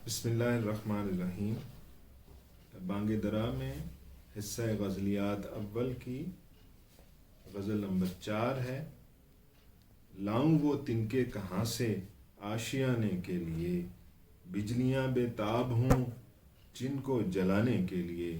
بسم اللہ الرحمن الرحیم۔ بانگ درا میں حصہ غزلیات اول کی غزل نمبر 4 ہے۔ لاؤں وہ تنکے کہاں سے آشیانے کے لیے، بجلیاں بے تاب ہوں جن کو جلانے کے لیے۔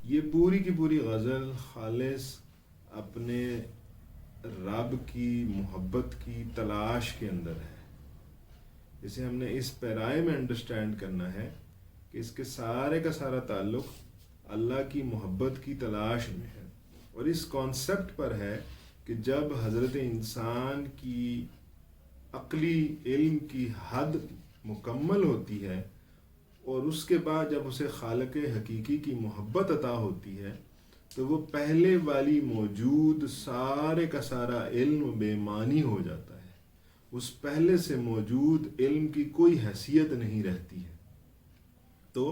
یہ پوری کی پوری غزل خالص اپنے رب کی محبت کی تلاش کے اندر ہے۔ اسے ہم نے اس پیرائے میں انڈرسٹینڈ کرنا ہے کہ اس کے سارے کا سارا تعلق اللہ کی محبت کی تلاش میں ہے، اور اس کانسیپٹ پر ہے کہ جب حضرت انسان کی عقلی علم کی حد مکمل ہوتی ہے اور اس کے بعد جب اسے خالق حقیقی کی محبت عطا ہوتی ہے تو وہ پہلے والی موجود سارے کا سارا علم بے معنی ہو جاتا ہے۔ اس پہلے سے موجود علم کی کوئی حیثیت نہیں رہتی ہے۔ تو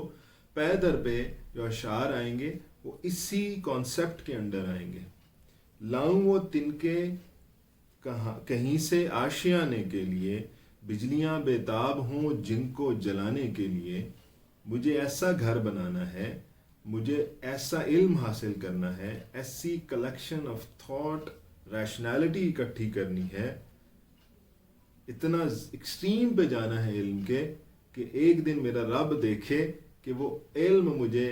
پے در پہ جو اشعار آئیں گے وہ اسی کانسیپٹ کے انڈر آئیں گے۔ لاؤں وہ تنکے کہیں سے آشیانے کے لیے، بجلیاں بے تاب ہوں جن کو جلانے کے لیے۔ مجھے ایسا گھر بنانا ہے، مجھے ایسا علم حاصل کرنا ہے، ایسی کلیکشن آف تھاٹ ریشنالٹی اکٹھی کرنی ہے، اتنا ایکسٹریم پہ جانا ہے علم کے کہ ایک دن میرا رب دیکھے کہ وہ علم مجھے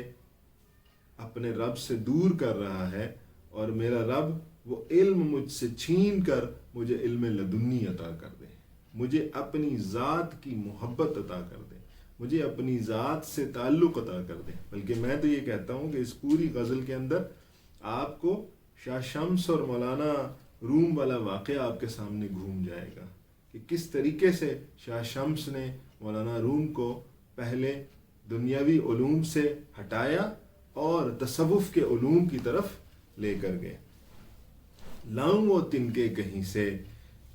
اپنے رب سے دور کر رہا ہے، اور میرا رب وہ علم مجھ سے چھین کر مجھے علم لدنی عطا کر دے، مجھے اپنی ذات کی محبت عطا کر دے، مجھے اپنی ذات سے تعلق عطا کر دے۔ بلکہ میں تو یہ کہتا ہوں کہ اس پوری غزل کے اندر آپ کو شاہ شمس اور مولانا روم والا واقعہ آپ کے سامنے گھوم جائے گا کہ کس طریقے سے شاہ شمس نے مولانا روم کو پہلے دنیاوی علوم سے ہٹایا اور تصوف کے علوم کی طرف لے کر گئے۔ لاؤں وہ تنکے کہیں سے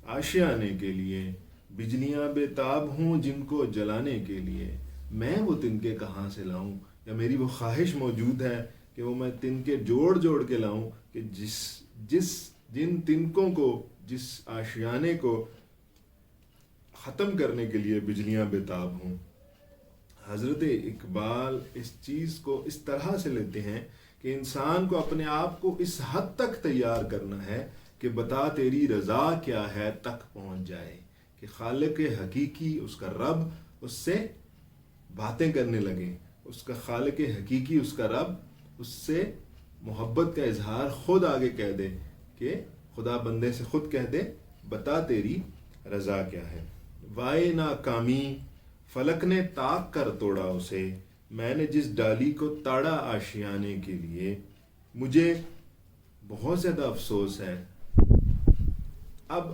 آشیانے کے لیے، بجلیاں بے تاب ہوں جن کو جلانے کے لیے۔ میں وہ تنکے کہاں سے لاؤں، یا میری وہ خواہش موجود ہے کہ وہ میں تنکے جوڑ جوڑ کے لاؤں کہ جن تنکوں کو، جس آشیانے کو ختم کرنے کے لیے بجلیاں بے تاب ہوں۔ حضرت اقبال اس چیز کو اس طرح سے لیتے ہیں کہ انسان کو اپنے آپ کو اس حد تک تیار کرنا ہے کہ بتا تیری رضا کیا ہے تک پہنچ جائے، کہ خالق حقیقی، اس کا رب اس سے باتیں کرنے لگے، اس کا خالق حقیقی، اس کا رب اس سے محبت کا اظہار خود آگے کہہ دے، کہ خدا بندے سے خود کہہ دے بتا تیری رضا کیا ہے۔ وائے ناکامی فلک نے طاق کر توڑا اسے، میں نے جس ڈالی کو تاڑا آشیانے کے لیے۔ مجھے بہت زیادہ افسوس ہے۔ اب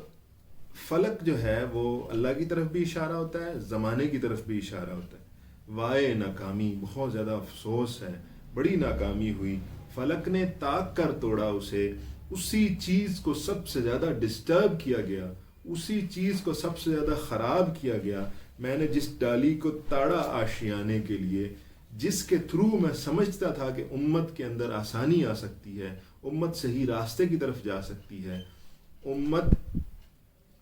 فلک جو ہے وہ اللہ کی طرف بھی اشارہ ہوتا ہے، زمانے کی طرف بھی اشارہ ہوتا ہے۔ وائے ناکامی، بہت زیادہ افسوس ہے، بڑی ناکامی ہوئی۔ فلک نے طاق کر توڑا اسے، اسی چیز کو سب سے زیادہ ڈسٹرب کیا گیا، اسی چیز کو سب سے زیادہ خراب کیا گیا۔ میں نے جس ڈالی کو تاڑا آشیانے کے لیے، جس کے تھرو میں سمجھتا تھا کہ امت کے اندر آسانی آ سکتی ہے، امت صحیح راستے کی طرف جا سکتی ہے، امت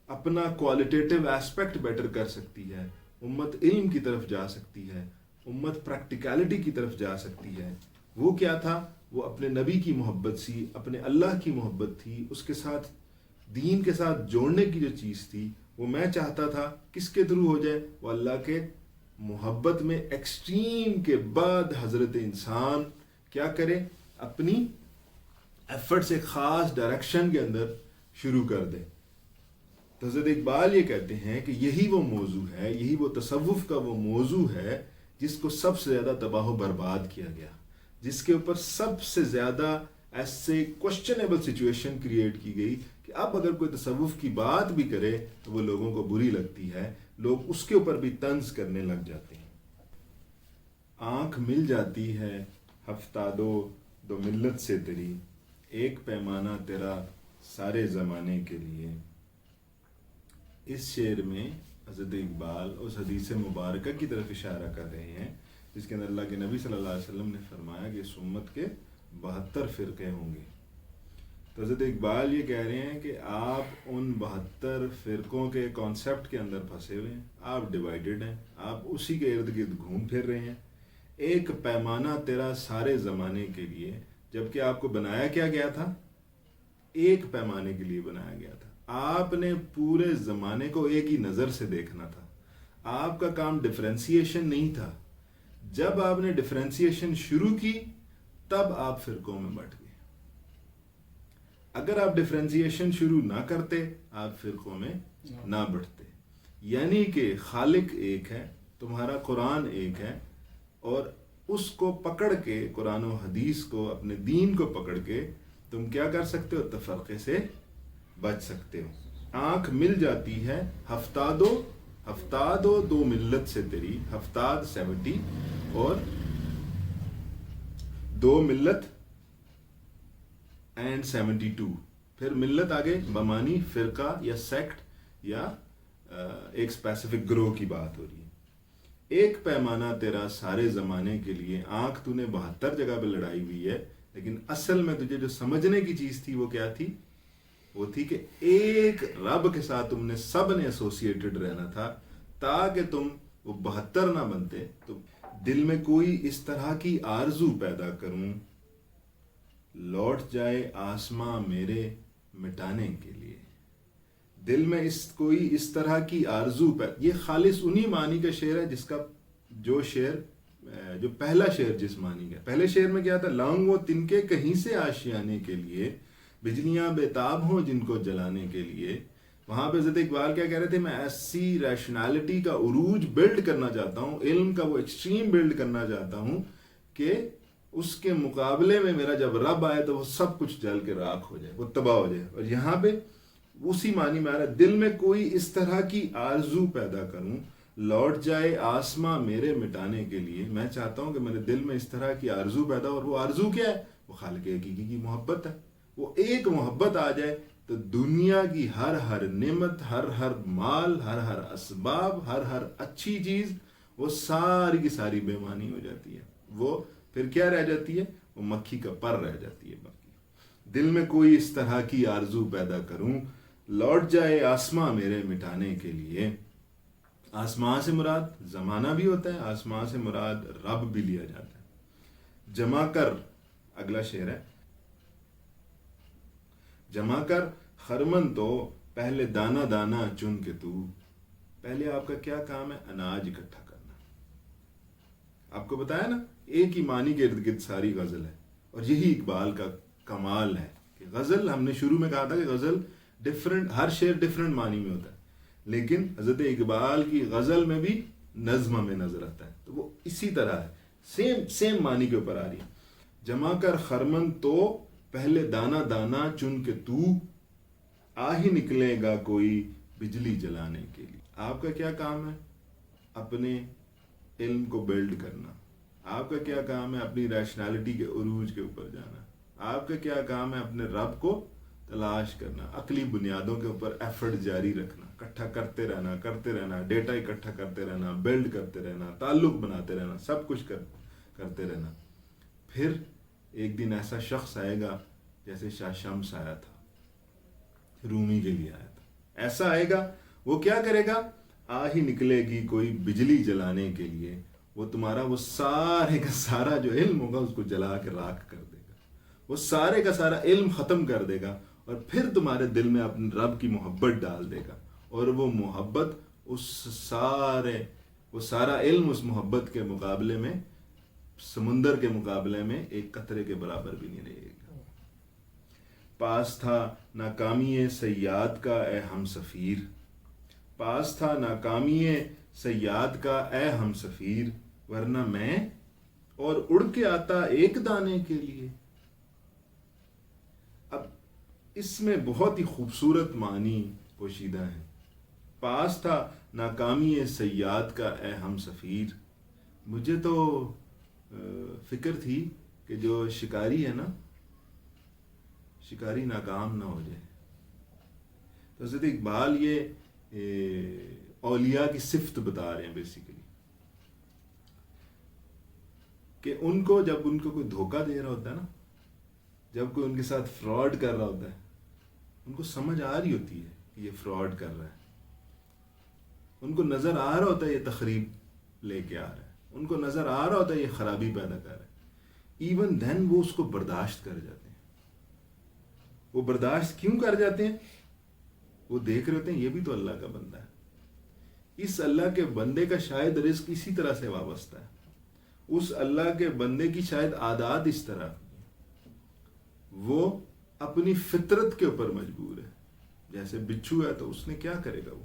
اپنا کوالٹیٹیو ایسپیکٹ بیٹر کر سکتی ہے، امت علم کی طرف جا سکتی ہے، امت پریکٹیکلٹی کی طرف جا سکتی ہے۔ وہ کیا تھا؟ وہ اپنے نبی کی محبت سی، اپنے اللہ کی محبت تھی، اس کے ساتھ دین کے ساتھ جوڑنے کی جو چیز تھی وہ میں چاہتا تھا کس کے تھرو ہو جائے؟ وہ اللہ کے محبت میں ایکسٹریم کے بعد حضرت انسان کیا کرے؟ اپنی ایفرٹ سے خاص ڈائریکشن کے اندر شروع کر دے۔ تو حضرت اقبال یہ کہتے ہیں کہ یہی وہ موضوع ہے، یہی وہ تصوف کا وہ موضوع ہے جس کو سب سے زیادہ تباہ و برباد کیا گیا، جس کے اوپر سب سے زیادہ ایسے کوشچنیبل سچویشن کریٹ کی گئی کہ اب اگر کوئی تصوف کی بات بھی کرے تو وہ لوگوں کو بری لگتی ہے، لوگ اس کے اوپر بھی طنز کرنے لگ جاتے ہیں۔ آنکھ مل جاتی ہے ہفتادو دو ملت سے تیری، ایک پیمانہ تیرا سارے زمانے کے لیے۔ اس شعر میں حضرت اقبال اس حدیث مبارکہ کی طرف اشارہ کر رہے ہیں جس کے اندر اللہ کے نبی صلی اللہ علیہ وسلم نے فرمایا کہ اس امت کے 72 فرقے ہوں گے۔ تو حضرت اقبال یہ کہہ رہے ہیں کہ آپ ان 72 فرقوں کے کانسیپٹ کے اندر پھنسے ہوئے ہیں، آپ ڈیوائیڈڈ ہیں، آپ اسی کے ارد گرد گھوم پھر رہے ہیں. ایک پیمانہ تیرا سارے زمانے کے لیے، جبکہ آپ کو بنایا کیا گیا تھا؟ ایک پیمانے کے لیے بنایا گیا تھا. آپ نے پورے زمانے کو ایک ہی نظر سے دیکھنا تھا. آپ کا کام ڈفرینسیشن نہیں تھا. جب آپ نے ڈفرینسیشن شروع کی تب آپ فرقوں میں بٹ گئے. اگر آپ ڈفرینسیشن شروع نہ کرتے آپ فرقوں میں نہ بٹتے. یعنی کہ خالق ایک ہے، تمہارا قرآن ایک ہے، اور اس کو پکڑ کے، قرآن و حدیث کو، اپنے دین کو پکڑ کے تم کیا کر سکتے ہو؟ تفرقے سے بچ سکتے ہو. آنکھ مل جاتی ہے ہفتاد و دو ملت سے تیری، ہفتاد 70 اور دو ملت اینڈ 72. پھر ملت آگے بمانی فرقہ یا سیکٹ یا ایک اسپیسیفک گروہ کی بات ہو رہی ہے. ایک پیمانہ تیرا سارے زمانے کے لیے. آنکھ تو نے 72 جگہ پہ لڑائی ہوئی ہے، لیکن اصل میں تجھے جو سمجھنے کی چیز تھی وہ کیا تھی؟ وہ تھی کہ ایک رب کے ساتھ تم نے سب نے ایسوسیٹڈ رہنا تھا تاکہ تم وہ 72 نہ بنتے. تو دل میں کوئی اس طرح کی آرزو پیدا کروں، لوٹ جائے آسماں میرے مٹانے کے لیے. دل میں کوئی اس طرح کی آرزو یہ خالص انہی معنی کا شعر ہے جس کا جو پہلا شعر جس معنی کا. پہلے شعر میں کیا تھا؟ لاؤں وہ تنکے کہیں سے آشیانے کے لیے، بجلیاں بےتاب ہوں جن کو جلانے کے لیے. وہاں پہ حضرت اقبال کیا کہہ رہے تھے؟ میں ایسی ریشنالٹی کا عروج بلڈ کرنا چاہتا ہوں، علم کا وہ ایکسٹریم بلڈ کرنا چاہتا ہوں کہ اس کے مقابلے میں میرا جب رب آئے تو وہ سب کچھ جل کے راکھ ہو جائے، وہ تباہ ہو جائے. اور یہاں پہ اسی معنی میں آ رہا ہے، دل میں کوئی اس طرح کی آرزو پیدا کروں، لوٹ جائے آسماں میرے مٹانے کے لیے. میں چاہتا ہوں کہ میرے دل میں اس طرح کی آرزو پیدا ہو. اور وہ آرزو کیا ہے؟ وہ خالق حقیقی کی محبت ہے. وہ ایک محبت آ جائے تو دنیا کی ہر نعمت، ہر مال، ہر اسباب، ہر اچھی چیز، وہ ساری کی ساری بے معنی ہو جاتی ہے. وہ پھر کیا رہ جاتی ہے؟ وہ مکھی کا پر رہ جاتی ہے. باقی دل میں کوئی اس طرح کی آرزو پیدا کروں، لوٹ جائے آسماں میرے مٹانے کے لیے. آسمان سے مراد زمانہ بھی ہوتا ہے، آسمان سے مراد رب بھی لیا جاتا ہے. جمع کر، اگلا شعر ہے، جمع کر خرمن تو پہلے دانہ دانہ چن کے تو. پہلے آپ کا کیا کام ہے؟ اناج اکٹھا کرنا. آپ کو بتایا نا، ایک ہی معنی کے ارد گرد ساری غزل ہے. اور یہی اقبال کا کمال ہے کہ غزل، ہم نے شروع میں کہا تھا کہ غزل ڈفرنٹ، ہر شعر ڈفرنٹ معنی میں ہوتا ہے، لیکن حضرت اقبال کی غزل میں بھی نظم ہمیں نظر آتا ہے. تو وہ اسی طرح ہے، سیم معنی کے اوپر آ رہی ہے. جمع کر خرمن تو پہلے دانہ دانہ چن کے تو، آ ہی نکلے گا کوئی بجلی جلانے کے لیے. آپ کا کیا کام ہے؟ اپنے علم کو بلڈ کرنا. آپ کا کیا کام ہے؟ اپنی ریشنالٹی کے عروج کے اوپر جانا. آپ کا کیا کام ہے؟ اپنے رب کو تلاش کرنا، عقلی بنیادوں کے اوپر ایفرٹ جاری رکھنا، اکٹھا کرتے رہنا، ڈیٹا اکٹھا کرتے رہنا، بلڈ کرتے رہنا، تعلق بناتے رہنا، سب کچھ کرتے رہنا. پھر ایک دن ایسا شخص آئے گا جیسے شاہ شمس آیا تھا، رومی کے لیے آیا تھا. ایسا آئے گا، وہ کیا کرے گا؟ آ ہی نکلے گی کوئی بجلی جلانے کے لیے. وہ تمہارا وہ سارے کا سارا جو علم ہوگا اس کو جلا کے راکھ کر دے گا. وہ سارے کا سارا علم ختم کر دے گا اور پھر تمہارے دل میں اپنے رب کی محبت ڈال دے گا. اور وہ محبت وہ سارا علم اس محبت کے مقابلے میں، سمندر کے مقابلے میں ایک قطرے کے برابر بھی نہیں رہے گا. پاس تھا ناکامی صیاد کا اے ہم سفیر، پاس تھا ناکامی صیاد کا اے ہم سفیر، ورنہ میں اور اڑ کے آتا ایک دانے کے لیے. اب اس میں بہت ہی خوبصورت معنی پوشیدہ ہیں. پاس تھا ناکامی صیاد کا اے ہم سفیر. مجھے تو فکر تھی کہ جو شکاری ہے نا، شکاری ناکام نہ ہو جائے. تو حضرت اقبال یہ اولیاء کی صفت بتا رہے ہیں بیسیکلی، کہ ان کو جب ان کو کوئی دھوکہ دے رہا ہوتا ہے نا، جب کوئی ان کے ساتھ فراڈ کر رہا ہوتا ہے، ان کو سمجھ آ رہی ہوتی ہے کہ یہ فراڈ کر رہا ہے. ان کو نظر آ رہا ہوتا ہے یہ تخریب لے کے آ رہا ہے، ان کو نظر آ رہا ہوتا ہے یہ خرابی پیدا کر رہا ہے، ایون دین وہ اس کو برداشت کر جاتے ہیں۔ وہ برداشت کیوں کر جاتے ہیں؟ وہ دیکھ رہے ہوتے ہیں یہ بھی تو اللہ کا بندہ ہے، اس اللہ کے بندے کا شاید رزق اسی طرح سے وابستہ ہے، اس اللہ کے بندے کی شاید عادات اس طرح کی، وہ اپنی فطرت کے اوپر مجبور ہے۔ جیسے بچھو ہے تو اس نے کیا کرے گا، وہ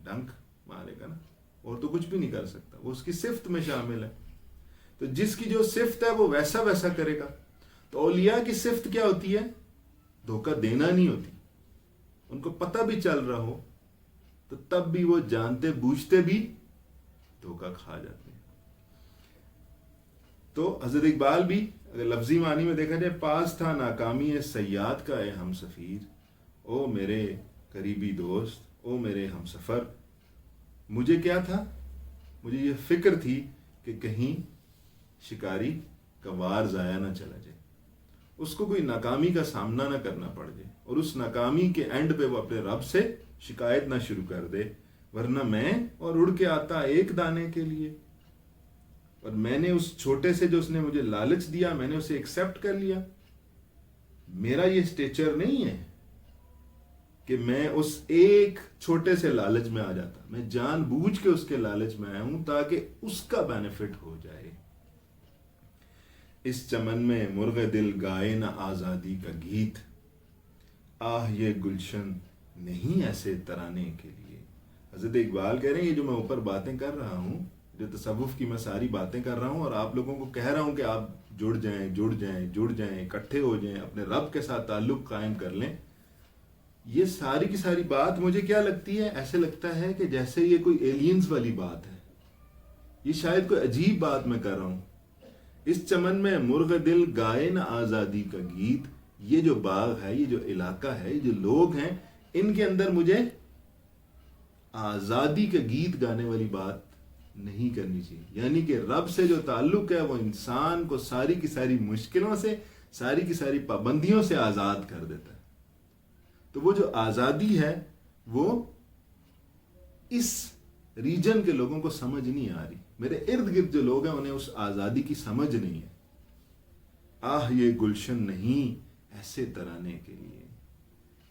ڈنک مارے گا نا، اور تو کچھ بھی نہیں کر سکتا، وہ اس کی صفت میں شامل ہے۔ تو جس کی جو صفت ہے وہ ویسا ویسا کرے گا۔ تو اولیاء کی صفت کیا ہوتی ہے؟ دھوکہ دینا نہیں ہوتی۔ ان کو پتہ بھی چل رہا ہو تو تب بھی وہ جانتے بوجھتے بھی دھوکہ کھا جاتے ہیں۔ تو حضرت اقبال بھی اگر لفظی معنی میں دیکھا جائے، پاس تھا ناکامی سیاد کا اے ہم سفیر، او میرے قریبی دوست، او میرے ہم سفر، مجھے کیا تھا؟ مجھے یہ فکر تھی کہ کہیں شکاری کا وار ضائع نہ چلا جائے، اس کو کوئی ناکامی کا سامنا نہ کرنا پڑ جائے، اور اس ناکامی کے اینڈ پہ وہ اپنے رب سے شکایت نہ شروع کر دے، ورنہ میں اور اڑ کے آتا ایک دانے کے لیے، اور میں نے اس چھوٹے سے جو اس نے مجھے لالچ دیا میں نے اسے ایکسیپٹ کر لیا۔ میرا یہ سٹیچر نہیں ہے کہ میں اس ایک چھوٹے سے لالچ میں آ جاتا، میں جان بوجھ کے اس کے لالچ میں آیا ہوں تاکہ اس کا بینیفٹ ہو جائے۔ اس چمن میں مرغ دل گائے نہ آزادی کا گیت، آہ یہ گلشن نہیں ایسے ترانے کے لیے۔ حضرت اقبال کہہ رہے ہیں یہ جو میں اوپر باتیں کر رہا ہوں، جو تصوف کی میں ساری باتیں کر رہا ہوں اور آپ لوگوں کو کہہ رہا ہوں کہ آپ جڑ جائیں جڑ جائیں جڑ جائیں، اکٹھے ہو جائیں، اپنے رب کے ساتھ تعلق قائم کر لیں، یہ ساری کی ساری بات مجھے کیا لگتی ہے؟ ایسے لگتا ہے کہ جیسے یہ کوئی ایلینز والی بات ہے، یہ شاید کوئی عجیب بات میں کر رہا ہوں۔ اس چمن میں مرغ دل گائے نہ آزادی کا گیت، یہ جو باغ ہے، یہ جو علاقہ ہے، یہ جو لوگ ہیں، ان کے اندر مجھے آزادی کے گیت گانے والی بات نہیں کرنی چاہیے۔ یعنی کہ رب سے جو تعلق ہے وہ انسان کو ساری کی ساری مشکلوں سے، ساری کی ساری پابندیوں سے آزاد کر دیتا ہے۔ تو وہ جو آزادی ہے وہ اس ریجن کے لوگوں کو سمجھ نہیں آ رہی، میرے ارد گرد جو لوگ ہیں انہیں اس آزادی کی سمجھ نہیں ہے۔ آہ یہ گلشن نہیں ایسے ترانے کے لیے،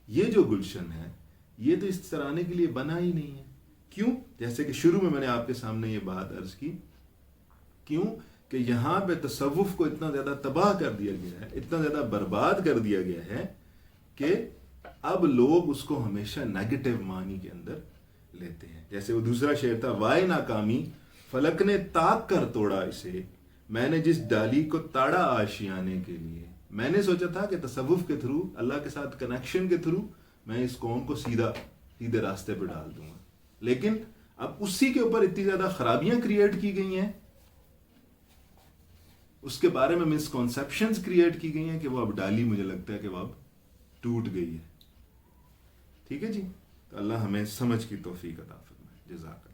یہ جو گلشن ہے یہ تو اس ترانے کے لیے بنا ہی نہیں ہے۔ کیوں؟ جیسے کہ شروع میں نے آپ کے سامنے یہ بات عرض کی، کیوں کہ یہاں پہ تصوف کو اتنا زیادہ تباہ کر دیا گیا ہے، اتنا زیادہ برباد کر دیا گیا ہے کہ اب لوگ اس کو ہمیشہ نیگیٹو معنی کے اندر لیتے ہیں۔ جیسے وہ دوسرا شعر تھا، وائے ناکامی فلک نے تاک کر توڑا اسے، میں نے جس ڈالی کو تاڑا آشیانے کے لیے۔ میں نے سوچا تھا کہ تصوف کے تھرو، اللہ کے ساتھ کنیکشن کے تھرو میں اس قوم کو سیدھے راستے پہ ڈال دوں گا، لیکن اب اسی کے اوپر اتنی زیادہ خرابیاں کریٹ کی گئی ہیں، اس کے بارے میں مسکنسیپشنز کریٹ کی گئی ہیں کہ وہ اب ڈالی مجھے لگتا ہے کہ وہ اب ٹوٹ گئی ہے۔ ٹھیک ہے جی، تو اللہ ہمیں سمجھ کی توفیق عطا فرمائے۔ جزاک اللہ۔